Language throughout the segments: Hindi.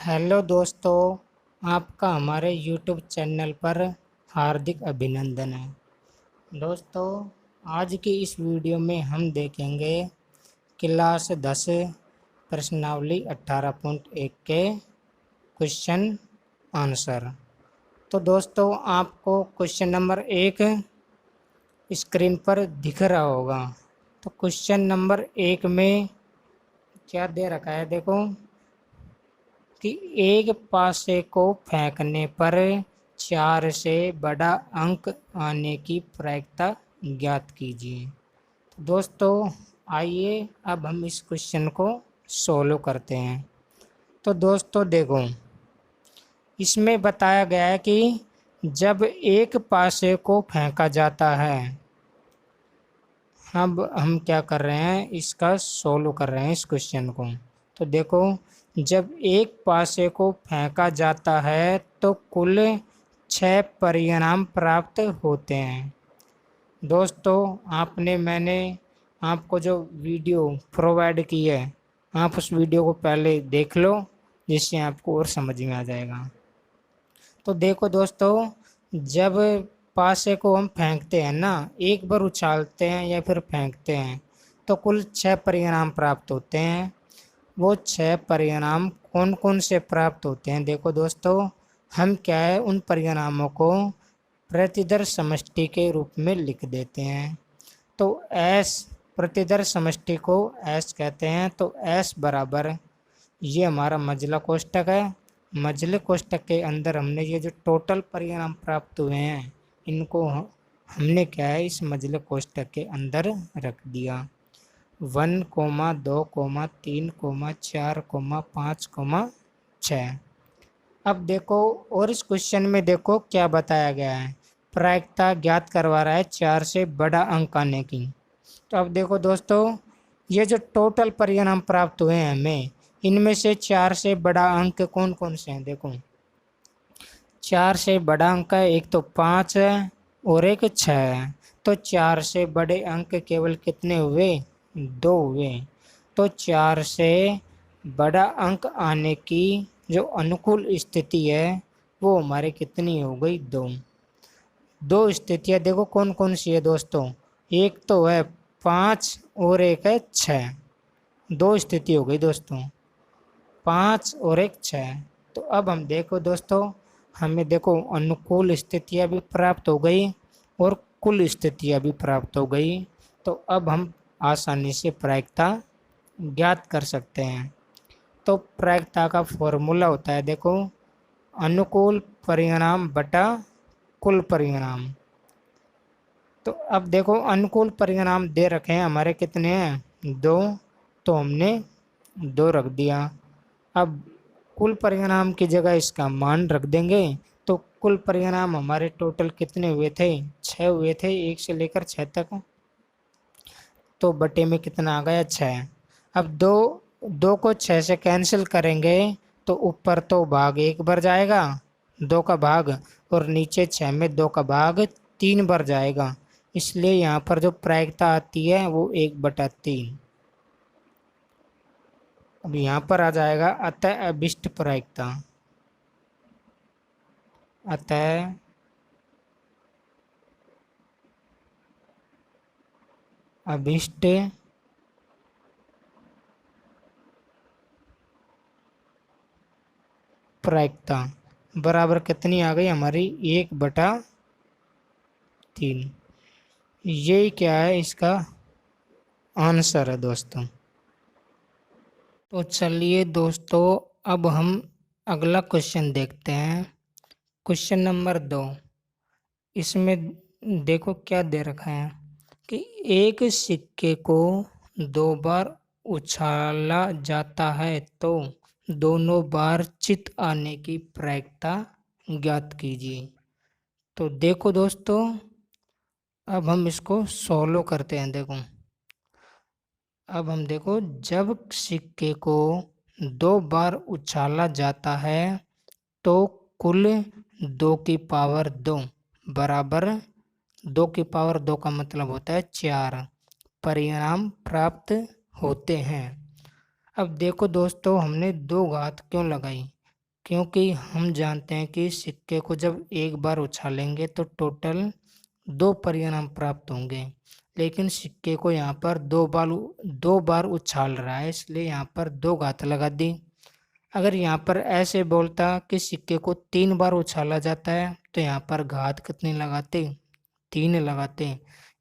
हेलो दोस्तों, आपका हमारे यूट्यूब चैनल पर हार्दिक अभिनंदन है। दोस्तों, आज की इस वीडियो में हम देखेंगे क्लास 10 प्रश्नावली 18.1 के क्वेश्चन आंसर। तो दोस्तों, आपको क्वेश्चन नंबर 1 स्क्रीन पर दिख रहा होगा। तो क्वेश्चन नंबर 1 में क्या दे रखा है, देखो कि एक पासे को फेंकने पर 4 से बड़ा अंक आने की प्रायिकता ज्ञात कीजिए। तो दोस्तों, आइए अब हम इस क्वेश्चन को सोल्व करते हैं। तो दोस्तों देखो, इसमें बताया गया है कि जब एक पासे को फेंका जाता है, अब हम क्या कर रहे हैं, इसका सोल्व कर रहे हैं इस क्वेश्चन को। तो देखो, जब एक पासे को फेंका जाता है तो कुल 6 परिणाम प्राप्त होते हैं। दोस्तों, मैंने आपको जो वीडियो प्रोवाइड की है, आप उस वीडियो को पहले देख लो, जिससे आपको और समझ में आ जाएगा। तो देखो दोस्तों, जब पासे को हम फेंकते हैं ना, एक बार उछालते हैं या फिर फेंकते हैं, तो कुल 6 परिणाम प्राप्त होते हैं। वो 6 परिणाम कौन कौन से प्राप्त होते हैं, देखो दोस्तों, हम क्या है उन परिणामों को प्रतिदर समष्टि के रूप में लिख देते हैं। तो एस, प्रतिदर समष्टि को एस कहते हैं। तो एस बराबर, ये हमारा मझला कोष्ठक है। मझले कोष्ठक के अंदर हमने ये जो टोटल परिणाम प्राप्त हुए हैं, इनको हमने क्या है इस मझले कोष्ठक के अंदर रख दिया। 1, 2, 3, 4, 5, 6। अब देखो, और इस क्वेश्चन में देखो क्या बताया गया है, प्रायिकता ज्ञात करवा रहा है 4 से बड़ा अंक आने की। तो अब देखो दोस्तों, ये जो टोटल परिणाम प्राप्त हुए हैं हमें, इनमें से 4 से बड़ा अंक कौन कौन से हैं, देखो 4 से बड़ा अंक है, एक तो 5 है और एक 6 है। तो 4 से बड़े अंक केवल कितने हुए, 2 हुए। तो 4 से बड़ा अंक आने की जो अनुकूल स्थिति है, वो हमारे कितनी हो गई, 2। 2 स्थितियाँ देखो कौन कौन सी है दोस्तों, एक तो है 5 और एक है 6। 2 स्थिति हो गई दोस्तों, 5 और एक 6। तो अब हम देखो दोस्तों, हमें देखो अनुकूल स्थितियाँ भी प्राप्त हो गई और कुल स्थितियाँ भी प्राप्त हो गई। तो अब हम आसानी से प्रायिकता ज्ञात कर सकते हैं। तो प्रायिकता का फॉर्मूला होता है, देखो अनुकूल परिणाम बटा कुल परिणाम। तो अब देखो, अनुकूल परिणाम दे रखे हैं हमारे, कितने हैं, 2। तो हमने 2 रख दिया। अब कुल परिणाम की जगह इसका मान रख देंगे। तो कुल परिणाम हमारे टोटल कितने हुए थे, 6 हुए थे, 1 से लेकर 6 तक। तो बटे में कितना आ गया, 6। अब 2 को 6 से कैंसिल करेंगे तो ऊपर तो भाग 1 भर जाएगा, 2 का भाग, और नीचे 6 में 2 का भाग 3 भर जाएगा। इसलिए यहाँ पर जो प्रायिकता आती है वो 1/3। अब यहाँ पर आ जाएगा अतः अभिष्ट प्रायिकता। अतः अभिष्ट प्रायिकता बराबर कितनी आ गई हमारी, 1/3। यही क्या है, इसका आंसर है दोस्तों। तो चलिए दोस्तों, अब हम अगला क्वेश्चन देखते हैं। क्वेश्चन नंबर 2, इसमें देखो क्या दे रखा है कि एक सिक्के को 2 बार उछाला जाता है तो दोनों बार चित आने की प्रायिकता ज्ञात कीजिए। तो देखो दोस्तों, अब हम इसको सोल्व करते हैं। देखो, अब हम देखो, जब सिक्के को 2 बार उछाला जाता है तो कुल 2 की पावर 2 बराबर, 2 की पावर 2 का मतलब होता है 4 परिणाम प्राप्त होते हैं। अब देखो दोस्तों, हमने 2 घात क्यों लगाई, क्योंकि हम जानते हैं कि सिक्के को जब एक बार उछालेंगे तो टोटल दो परिणाम प्राप्त होंगे, लेकिन सिक्के को यहाँ पर दो बार उछाल रहा है, इसलिए यहाँ पर दो घात लगा दी। अगर यहाँ पर ऐसे बोलता कि सिक्के को 3 बार उछाला जाता है तो यहाँ पर घात कितनी लगाते, 3 लगाते।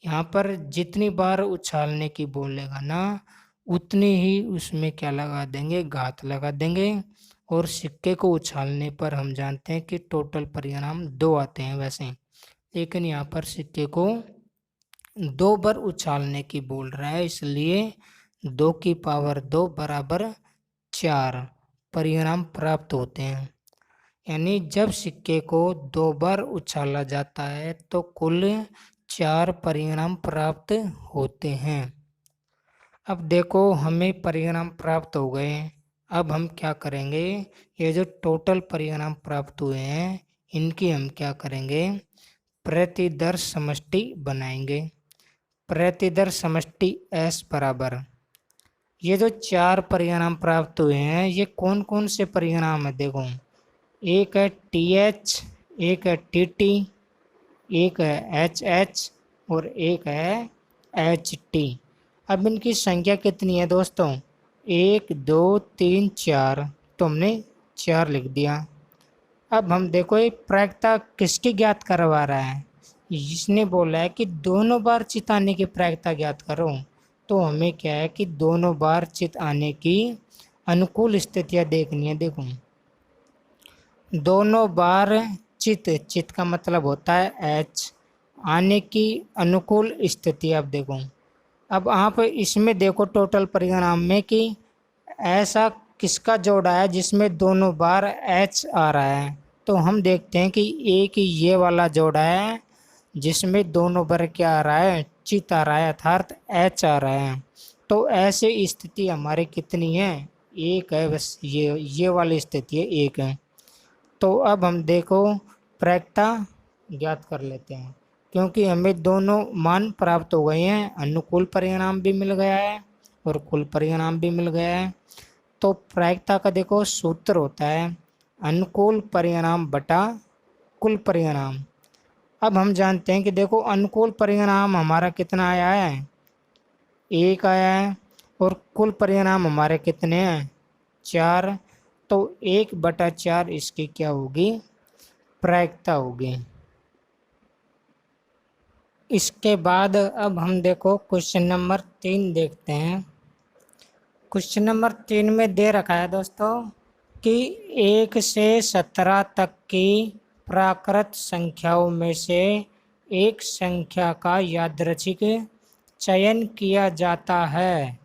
यहाँ पर जितनी बार उछालने की बोलेगा ना उतनी ही उसमें क्या लगा देंगे, घात लगा देंगे। और सिक्के को उछालने पर हम जानते हैं कि टोटल परिणाम 2 आते हैं वैसे, लेकिन यहाँ पर सिक्के को 2 बार उछालने की बोल रहा है, इसलिए 2 की पावर 2 बराबर 4 परिणाम प्राप्त होते हैं। यानी जब सिक्के को 2 बार उछाला जाता है तो कुल 4 परिणाम प्राप्त होते हैं। अब देखो हमें परिणाम प्राप्त हो गए, अब हम क्या करेंगे, ये जो टोटल परिणाम प्राप्त हुए हैं इनकी हम क्या करेंगे, प्रतिदर्श समष्टि बनाएंगे। प्रतिदर्श समष्टि S बराबर, ये जो 4 परिणाम प्राप्त हुए हैं ये कौन कौन से परिणाम है, देखो एक है TH, एक है TT, एक है HH और एक है HT। अब इनकी संख्या कितनी है दोस्तों, 1 2 3 4, तो हमने 4 लिख दिया। अब हम देखो ये प्रायिकता किसकी ज्ञात करवा रहा है, इसने बोला है कि दोनों बार चित आने की प्रायिकता ज्ञात करो। तो हमें क्या है कि दोनों बार चित आने की अनुकूल स्थितियां देखनी है। देखो दोनों बार चित का मतलब होता है H, आने की अनुकूल स्थिति। अब देखो, अब आप इसमें देखो टोटल परिणाम में कि ऐसा किसका जोड़ा है जिसमें दोनों बार H आ रहा है, तो हम देखते हैं कि एक ये वाला जोड़ा है जिसमें दोनों बार क्या आ रहा है, चित आ रहा है, अर्थात H आ रहा है। तो ऐसे स्थिति हमारी कितनी है, एक है, बस ये वाली स्थिति है, एक है। तो अब हम देखो प्रायिकता ज्ञात कर लेते हैं, क्योंकि हमें दोनों मान प्राप्त हो गए हैं, अनुकूल परिणाम भी मिल गया है और कुल परिणाम भी मिल गया है। तो प्रायिकता का देखो सूत्र होता है अनुकूल परिणाम बटा कुल परिणाम। अब हम जानते हैं कि देखो अनुकूल परिणाम हमारा कितना आया है, 1 आया है, और कुल परिणाम हमारे कितने हैं, 4। तो 1/4 इसकी क्या होगी, प्रायिकता होगी। इसके बाद अब हम देखो क्वेश्चन नंबर 3 देखते हैं। क्वेश्चन नंबर 3 में दे रखा है दोस्तों कि 1 से 17 तक की प्राकृत संख्याओं में से एक संख्या का यादृच्छिक चयन किया जाता है,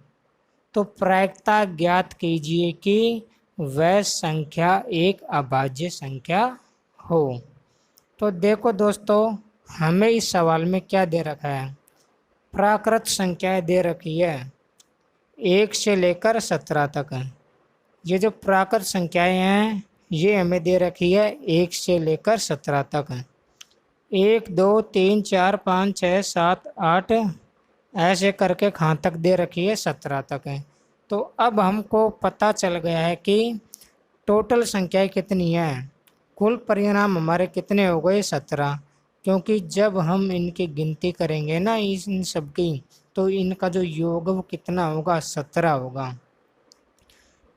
तो प्रायिकता ज्ञात कीजिए कि वह संख्या एक अभाज्य संख्या हो। तो देखो दोस्तों हमें इस सवाल में क्या दे रखा है, प्राकृत संख्याएं दे रखी है 1 से लेकर 17 तक। ये जो प्राकृत संख्याएं हैं ये हमें दे रखी है 1 से लेकर 17 तक। 1 2 3 4 5 6 7 8 ऐसे करके कहाँ तक दे रखी है, 17 तक है। तो अब हमको पता चल गया है कि टोटल संख्याएं कितनी हैं, कुल परिणाम हमारे कितने हो गए, 17। क्योंकि जब हम इनकी गिनती करेंगे ना इन सब की, तो इनका जो योग वो कितना होगा, 17 होगा।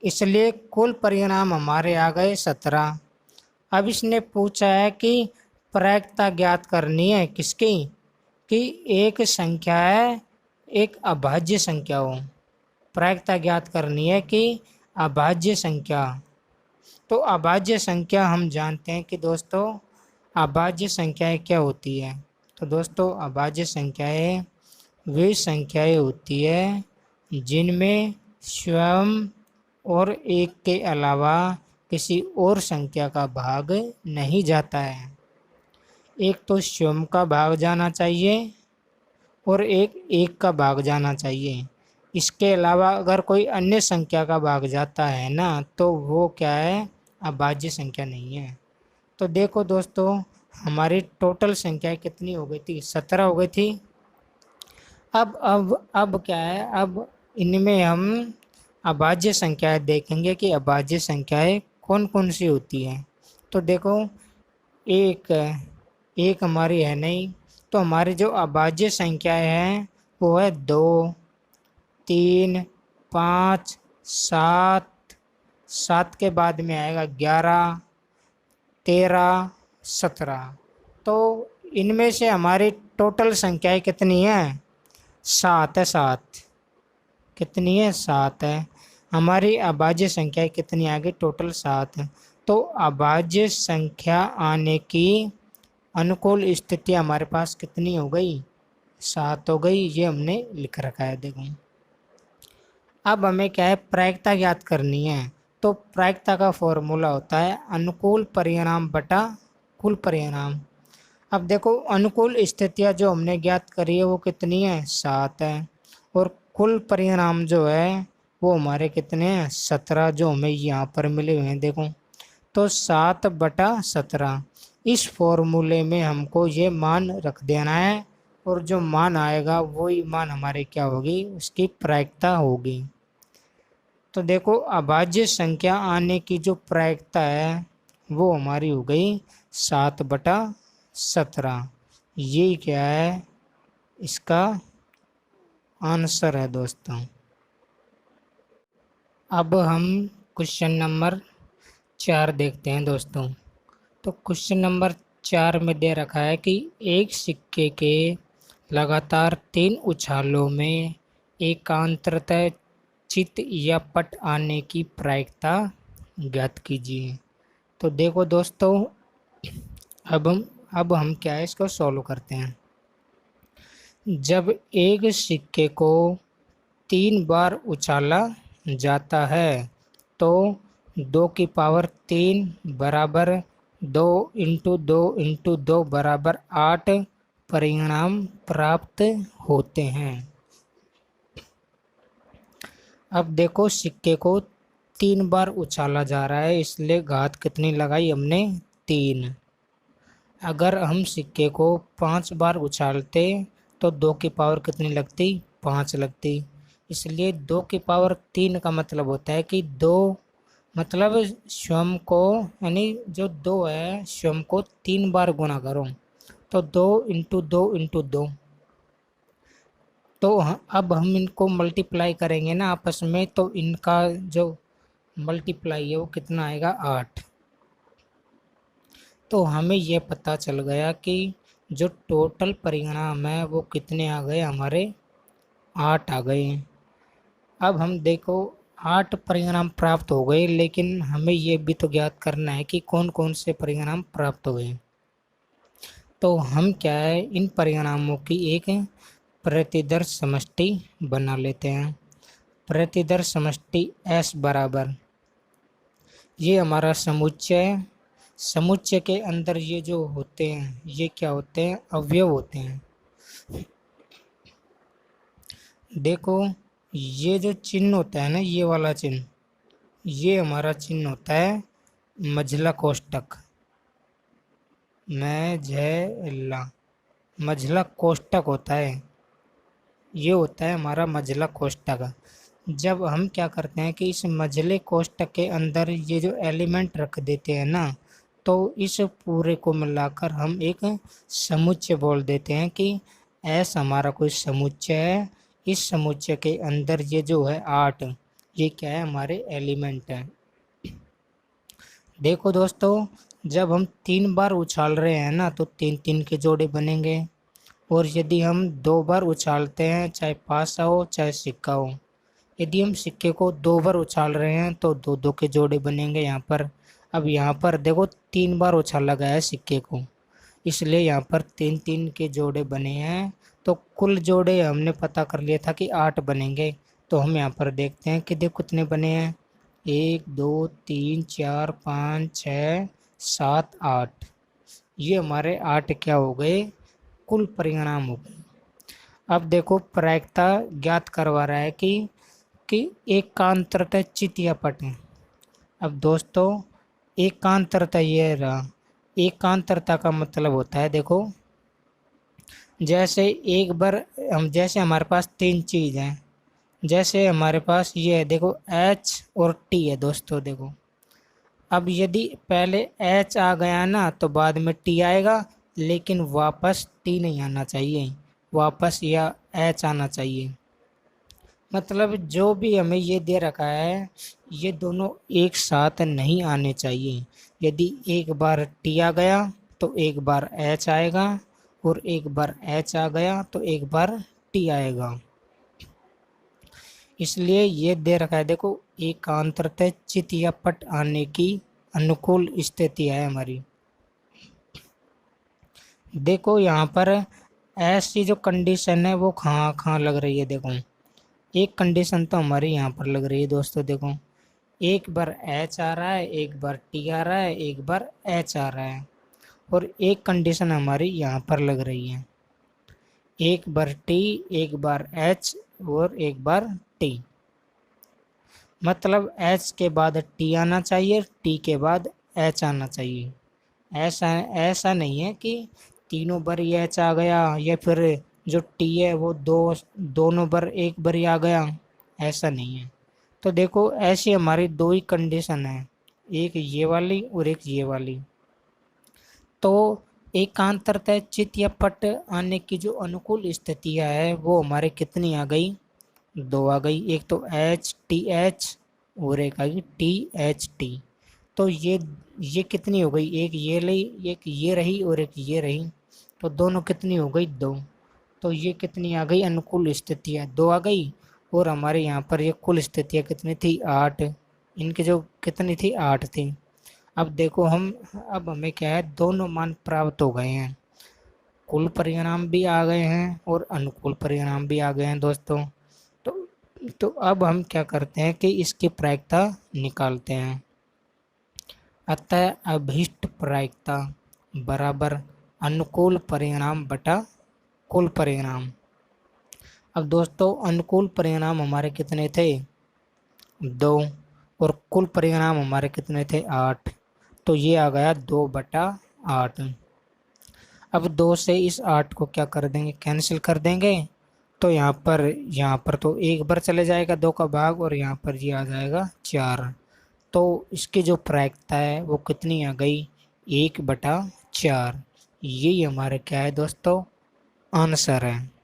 इसलिए कुल परिणाम हमारे आ गए 17। अब इसने पूछा है कि प्रायिकता ज्ञात करनी है किसकी, कि एक संख्या है एक अभाज्य संख्या हो। प्रायिकता ज्ञात करनी है कि अभाज्य संख्या। तो अभाज्य संख्या हम जानते हैं कि दोस्तों अभाज्य संख्याएं क्या होती है। तो दोस्तों अभाज्य संख्याएं वे संख्याएं होती है जिनमें स्वयं और एक के अलावा किसी और संख्या का भाग नहीं जाता है। एक तो स्वयं का भाग जाना चाहिए और एक का भाग जाना चाहिए। इसके अलावा अगर कोई अन्य संख्या का भाग जाता है ना, तो वो क्या है, अभाज्य संख्या नहीं है। तो देखो दोस्तों हमारी टोटल संख्या कितनी हो गई थी, 17 हो गई थी। अब क्या है, अब इनमें हम अभाज्य संख्याएं देखेंगे कि अभाज्य संख्याएं कौन कौन सी होती है। तो देखो एक एक हमारी है नहीं, तो हमारी जो अभाज्य संख्याएं हैं वो है 2, 3, 5, 7, 7 के बाद में आएगा 11, 13, 17। तो इनमें से हमारी टोटल संख्याएं कितनी हैं? 7 है, 7। कितनी है? 7 है। हमारी अभाज्य संख्याएं कितनी आ गई? टोटल 7 है। तो अभाज्य संख्या आने की अनुकूल स्थिति हमारे पास कितनी हो गई? 7 हो गई। ये हमने लिख रखा है, देखो। अब हमें क्या है? प्रायिकता ज्ञात करनी है। तो प्रायिकता का फॉर्मूला होता है अनुकूल परिणाम बटा कुल परिणाम। अब देखो अनुकूल स्थितियां जो हमने ज्ञात करी है वो कितनी है? 7 है। और कुल परिणाम जो है वो हमारे कितने हैं? 17, जो हमें यहाँ पर मिले हुए हैं, देखो। तो 7/17 इस फॉर्मूले में हमको ये मान रख देना है, और जो मान आएगा वही मान हमारे क्या होगी? उसकी प्रायिकता होगी। तो देखो अभाज्य संख्या आने की जो प्रायिकता है वो हमारी हो गई 7/17। ये क्या है? इसका आंसर है दोस्तों। अब हम क्वेश्चन नंबर 4 देखते हैं दोस्तों। तो क्वेश्चन नंबर 4 में दे रखा है कि एक सिक्के के लगातार 3 उछालों में एकांतरतः चित या पट आने की प्रायिकता ज्ञात कीजिए। तो देखो दोस्तों, अब हम क्या है, इसको सॉल्व करते हैं। जब एक सिक्के को 3 बार उछाला जाता है तो 2 की पावर 3 बराबर 2 इंटू 2 इंटू 2 बराबर 8 परिणाम प्राप्त होते हैं। अब देखो सिक्के को 3 बार उछाला जा रहा है, इसलिए घात कितनी लगाई हमने? 3। अगर हम सिक्के को 5 बार उछालते तो 2 की पावर कितनी लगती? 5 लगती। इसलिए 2 की पावर 3 का मतलब होता है कि 2 मतलब स्वयं को, यानी जो 2 है स्वयं को 3 बार गुना करो, तो 2 इंटू 2 इंटू 2। तो अब हम इनको मल्टीप्लाई करेंगे ना आपस में, तो इनका जो मल्टीप्लाई है वो कितना आएगा? 8। तो हमें ये पता चल गया कि जो टोटल परिणाम है वो कितने आ गए हमारे? 8 आ गए। अब हम देखो 8 परिणाम प्राप्त हो गए, लेकिन हमें ये भी तो ज्ञात करना है कि कौन कौन से परिणाम प्राप्त हो गए। तो हम क्या है, इन परिणामों की एक प्रतिदर्श समष्टि बना लेते हैं। प्रतिदर्श समष्टि S बराबर, ये हमारा समुच्चय है। समुच्चय के अंदर ये जो होते हैं ये क्या होते हैं? अवयव होते हैं। देखो ये जो चिन्ह होता है ना, ये वाला चिन्ह, ये हमारा चिन्ह होता है मझला कोष्टक। मझला कोष्टक होता है, ये होता है हमारा मझला कोष्टक। जब हम क्या करते हैं कि इस मझले कोष्टक के अंदर ये जो एलिमेंट रख देते हैं ना, तो इस पूरे को मिलाकर हम एक समुच्चय बोल देते हैं कि S हमारा कोई समुच्चय है। इस समुच्चय के अंदर ये जो है 8, ये क्या है? हमारे एलिमेंट है। देखो दोस्तों, जब हम 3 बार उछाल रहे हैं ना, तो 3-3 के जोड़े बनेंगे। और यदि हम 2 बार उछालते हैं, चाहे पासा हो चाहे सिक्का हो, यदि हम सिक्के को 2 बार उछाल रहे हैं तो 2-2 के जोड़े बनेंगे यहाँ पर। अब यहाँ पर देखो 3 बार उछाला गया है सिक्के को, इसलिए यहाँ पर 3-3 के जोड़े बने हैं। तो कुल जोड़े हमने पता कर लिया था कि 8 बनेंगे। तो हम यहाँ पर देखते हैं कि देखो कितने बने हैं? 1 2 3 4 5 6 7 8। ये हमारे 8 क्या हो गए? कुल परिणाम हो गए। अब देखो प्रायिकता ज्ञात करवा रहा है कि एकांतरतः चित या पट है। अब दोस्तों एकांतरता ये रहा। एकांतरता का मतलब होता है, देखो जैसे एक बार जैसे हमारे पास 3 चीज़ हैं, जैसे हमारे पास ये है, देखो H और T है दोस्तों। देखो अब यदि पहले एच आ गया ना तो बाद में टी आएगा, लेकिन वापस टी नहीं आना चाहिए, वापस या एच आना चाहिए। मतलब जो भी हमें ये दे रखा है ये दोनों एक साथ नहीं आने चाहिए। यदि एक बार टी आ गया तो एक बार एच आएगा, और एक बार एच आ गया तो एक बार टी आएगा। इसलिए ये दे रखा है, देखो एकांतरतः चित या पट आने की अनुकूल स्थिति है हमारी। देखो यहाँ पर ऐसी जो कंडीशन है वो कहाँ कहाँ लग रही है। देखो एक कंडीशन तो हमारी यहाँ पर लग रही है दोस्तों, देखो एक बार एच आ रहा है, एक बार टी आ रहा है, एक बार एच आ रहा है, और एक कंडीशन हमारी यहाँ पर लग रही है, एक बार टी, एक बार एच और एक बार टी। मतलब एच के बाद टी आना चाहिए, टी के बाद एच आना चाहिए। ऐसा ऐसा नहीं है कि तीनों बार ही एच आ गया, या फिर जो टी है वो दोनों बार एक बार ही आ गया, ऐसा नहीं है। तो देखो ऐसी हमारी दो ही कंडीशन है, एक ये वाली और एक ये वाली। तो एकांतरतः चित या पट आने की जो अनुकूल स्थितियाँ है वो हमारे कितनी आ गई, दो आ गई। एक तो एच टी एच और एक आ गई टी एच टी। तो ये कितनी हो गई, एक ये रही, एक ये रही और एक ये रही, तो दोनों कितनी हो गई, दो। तो ये कितनी आ गई, अनुकूल स्थितियाँ दो आ गई। और हमारे यहाँ पर ये कुल स्थितियाँ कितनी थी, आठ। इनकी जो कितनी थी, आठ थी। अब देखो अब हमें क्या है, दोनों मान प्राप्त हो गए हैं, कुल परिणाम भी आ गए हैं और अनुकूल परिणाम भी आ गए हैं दोस्तों। तो तो अब हम क्या करते हैं कि इसकी प्रायिकता निकालते हैं। अतः अभीष्ट प्रायिकता बराबर अनुकूल परिणाम बटा कुल परिणाम। अब दोस्तों अनुकूल परिणाम हमारे कितने थे, दो, और कुल परिणाम हमारे कितने थे, आठ। तो ये आ गया 2/8। अब 2 से इस 8 को क्या कर देंगे, कैंसिल कर देंगे। तो यहाँ पर तो एक बार चले जाएगा 2 का भाग, और यहाँ पर ये आ जाएगा 4। तो इसकी जो प्रायिकता है वो कितनी आ गई, 1/4। यही हमारे क्या है दोस्तों, आंसर है।